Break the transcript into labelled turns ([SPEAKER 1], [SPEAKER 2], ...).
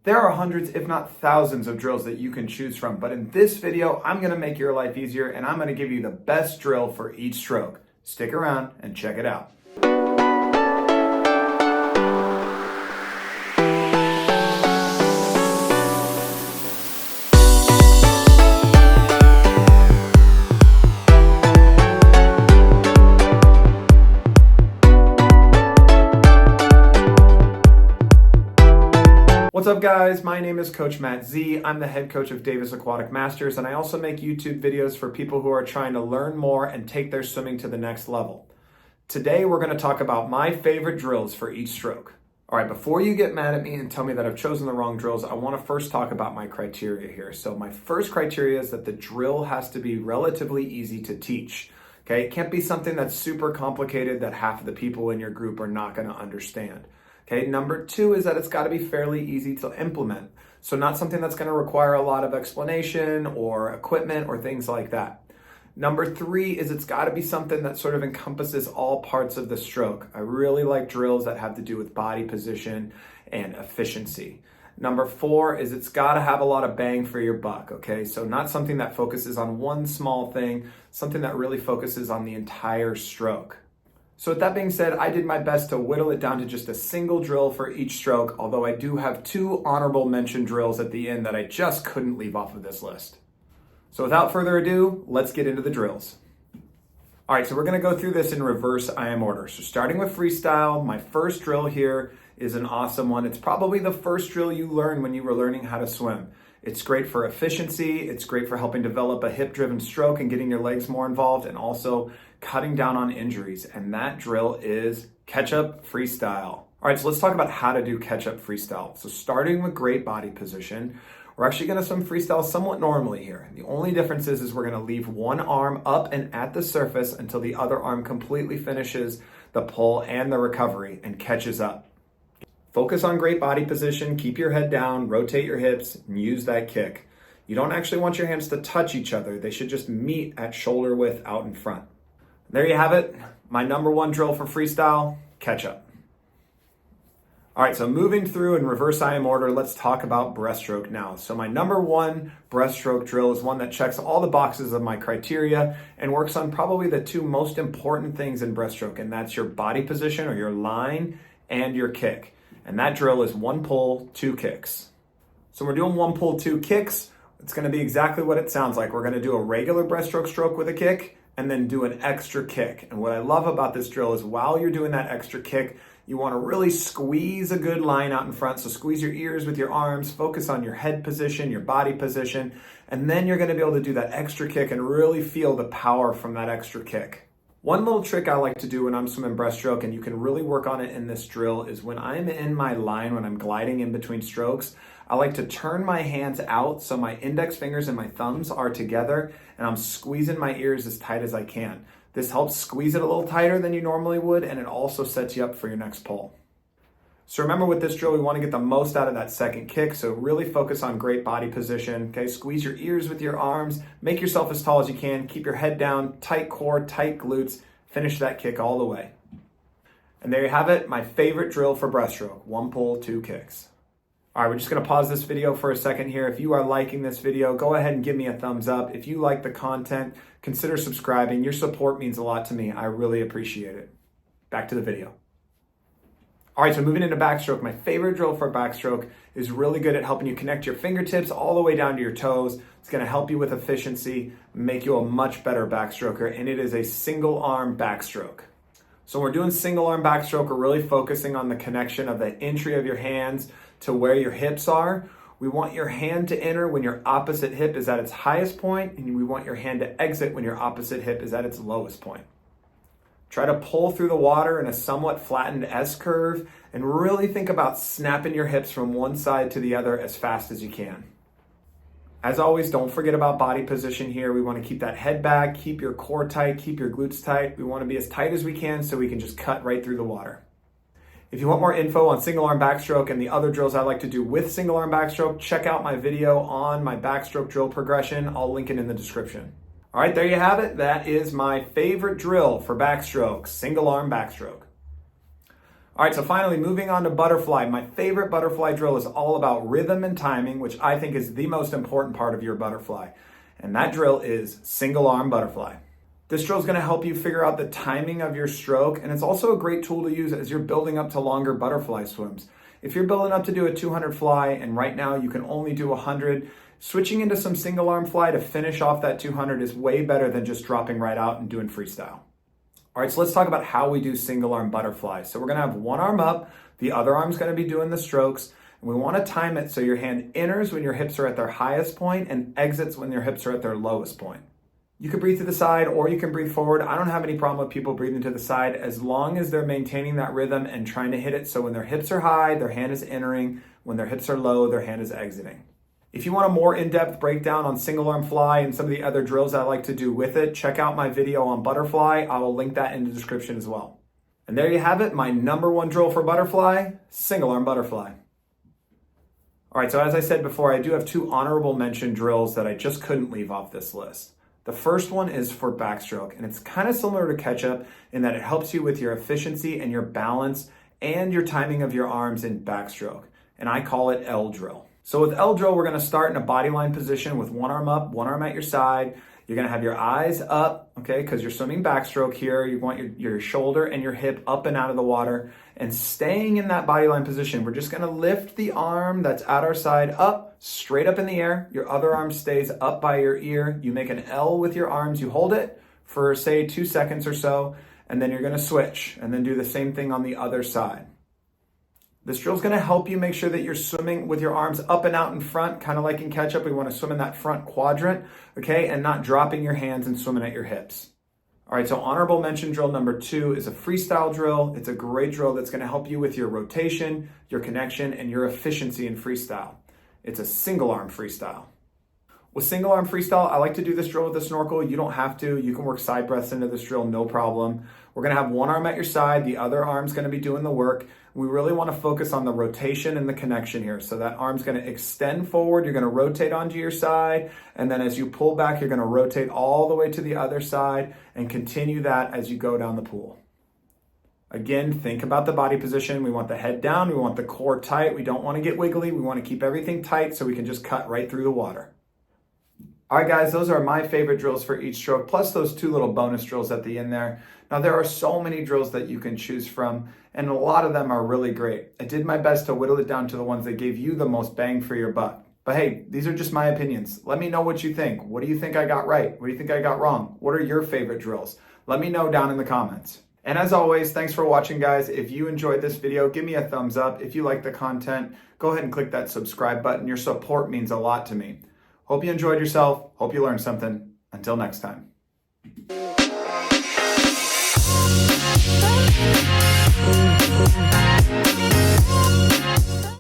[SPEAKER 1] There are hundreds, if not thousands of drills that you can choose from, but in this video, I'm gonna make your life easier and I'm gonna give you the best drill for each stroke. Stick around and check it out. What's up guys, my name is CoachMattZ. I'm the head coach of Davis Aquatic Masters and I also make YouTube videos for people who are trying to learn more and take their swimming to the next level. Today we're going to talk about my favorite drills for each stroke. Alright, before you get mad at me and tell me that I've chosen the wrong drills, I want to first talk about my criteria here. So my first criteria is that the drill has to be relatively easy to teach. Okay, it can't be something that's super complicated that half of the people in your group are not going to understand. Okay, number two is that it's got to be fairly easy to implement. So not something that's going to require a lot of explanation or equipment or things like that. Number three is it's got to be something that sort of encompasses all parts of the stroke. I really like drills that have to do with body position and efficiency. Number four is it's got to have a lot of bang for your buck, okay? So not something that focuses on one small thing, something that really focuses on the entire stroke. So with that being said, I did my best to whittle it down to just a single drill for each stroke, although I do have two honorable mention drills at the end that I just couldn't leave off of this list. So without further ado, let's get into the drills. All right, so we're gonna go through this in reverse IM order. So starting with freestyle, my first drill here is an awesome one. It's probably the first drill you learned when you were learning how to swim. It's great for efficiency, it's great for helping develop a hip-driven stroke and getting your legs more involved, and also cutting down on injuries. And that drill is catch-up freestyle. All right, so let's talk about how to do catch-up freestyle. So starting with great body position, we're actually gonna swim freestyle somewhat normally here. The only difference is we're gonna leave one arm up and at the surface until the other arm completely finishes the pull and the recovery and catches up. Focus on great body position, keep your head down, rotate your hips, and use that kick. You don't actually want your hands to touch each other. They should just meet at shoulder width out in front. There you have it. My number one drill for freestyle, catch up. All right, so moving through in reverse IM order, let's talk about breaststroke now. So my number one breaststroke drill is one that checks all the boxes of my criteria and works on probably the two most important things in breaststroke, and that's your body position or your line and your kick. And that drill is one pull, two kicks. So we're doing one pull, two kicks. It's gonna be exactly what it sounds like. We're gonna do a regular breaststroke stroke with a kick and then do an extra kick. And what I love about this drill is while you're doing that extra kick, you wanna really squeeze a good line out in front. So squeeze your ears with your arms, focus on your head position, your body position, and then you're gonna be able to do that extra kick and really feel the power from that extra kick. One little trick I like to do when I'm swimming breaststroke, and you can really work on it in this drill, is when I'm in my line, when I'm gliding in between strokes, I like to turn my hands out so my index fingers and my thumbs are together and I'm squeezing my ears as tight as I can. This helps squeeze it a little tighter than you normally would, and it also sets you up for your next pull. So remember with this drill, we want to get the most out of that second kick, so really focus on great body position, okay? Squeeze your ears with your arms, make yourself as tall as you can, keep your head down, tight core, tight glutes, finish that kick all the way. And there you have it, my favorite drill for breaststroke, one pull, two kicks. All right, we're just gonna pause this video for a second here. If you are liking this video, go ahead and give me a thumbs up. If you like the content, consider subscribing. Your support means a lot to me. I really appreciate it. Back to the video. All right, so moving into backstroke, my favorite drill for backstroke is really good at helping you connect your fingertips all the way down to your toes. It's gonna help you with efficiency, make you a much better backstroker, and it is a single arm backstroke. So when we're doing single arm backstroke, we're really focusing on the connection of the entry of your hands to where your hips are. We want your hand to enter when your opposite hip is at its highest point, and we want your hand to exit when your opposite hip is at its lowest point. Try to pull through the water in a somewhat flattened S-curve and really think about snapping your hips from one side to the other as fast as you can. As always, don't forget about body position here. We want to keep that head back, keep your core tight, keep your glutes tight. We want to be as tight as we can so we can just cut right through the water. If you want more info on single arm backstroke and the other drills I like to do with single arm backstroke, check out my video on my backstroke drill progression. I'll link it in the description. All right, there you have it. That is my favorite drill for backstroke, single arm backstroke. All right, so finally moving on to butterfly. My favorite butterfly drill is all about rhythm and timing, which I think is the most important part of your butterfly. And that drill is single arm butterfly. This drill is going to help you figure out the timing of your stroke, and it's also a great tool to use as you're building up to longer butterfly swims. If you're building up to do a 200 fly and right now you can only do 100, switching into some single arm fly to finish off that 200 is way better than just dropping right out and doing freestyle. All right, so let's talk about how we do single arm butterfly. So we're going to have one arm up, the other arm's going to be doing the strokes, and we want to time it so your hand enters when your hips are at their highest point and exits when your hips are at their lowest point. You can breathe to the side or you can breathe forward. I don't have any problem with people breathing to the side as long as they're maintaining that rhythm and trying to hit it so when their hips are high, their hand is entering. When their hips are low, their hand is exiting. If you want a more in-depth breakdown on single arm fly and some of the other drills I like to do with it, check out my video on butterfly. I will link that in the description as well. And there you have it, my number one drill for butterfly, single arm butterfly. All right, so as I said before, I do have two honorable mention drills that I just couldn't leave off this list. The first one is for backstroke, and it's kind of similar to catch-up in that it helps you with your efficiency and your balance and your timing of your arms in backstroke, and I call it L drill. So with L drill, we're going to start in a bodyline position with one arm up, one arm at your side. You're going to have your eyes up, okay, because you're swimming backstroke here. You want your shoulder and your hip up and out of the water, and staying in that bodyline position, we're just going to lift the arm that's at our side up, straight up in the air. Your other arm stays up by your ear. You make an L with your arms. You hold it for, say, 2 seconds or so, and then you're going to switch and then do the same thing on the other side. This drill is going to help you make sure that you're swimming with your arms up and out in front, kind of like in catch-up. We want to swim in that front quadrant, okay, and not dropping your hands and swimming at your hips. All right, so honorable mention drill number 2 is a freestyle drill. It's a great drill that's going to help you with your rotation, your connection, and your efficiency in freestyle. It's a single arm freestyle. With single arm freestyle, I like to do this drill with a snorkel. You don't have to. You can work side breaths into this drill, no problem. We're going to have one arm at your side. The other arm's going to be doing the work. We really want to focus on the rotation and the connection here. So that arm's going to extend forward. You're going to rotate onto your side. And then as you pull back, you're going to rotate all the way to the other side and continue that as you go down the pool. Again, think about the body position. We want the head down. We want the core tight. We don't want to get wiggly. We want to keep everything tight so we can just cut right through the water. All right, guys, those are my favorite drills for each stroke, plus those 2 little bonus drills at the end there. Now, there are so many drills that you can choose from, and a lot of them are really great. I did my best to whittle it down to the ones that gave you the most bang for your buck. But hey, these are just my opinions. Let me know what you think. What do you think I got right? What do you think I got wrong? What are your favorite drills? Let me know down in the comments. And as always, thanks for watching, guys. If you enjoyed this video, give me a thumbs up. If you like the content, go ahead and click that subscribe button. Your support means a lot to me. Hope you enjoyed yourself. Hope you learned something. Until next time.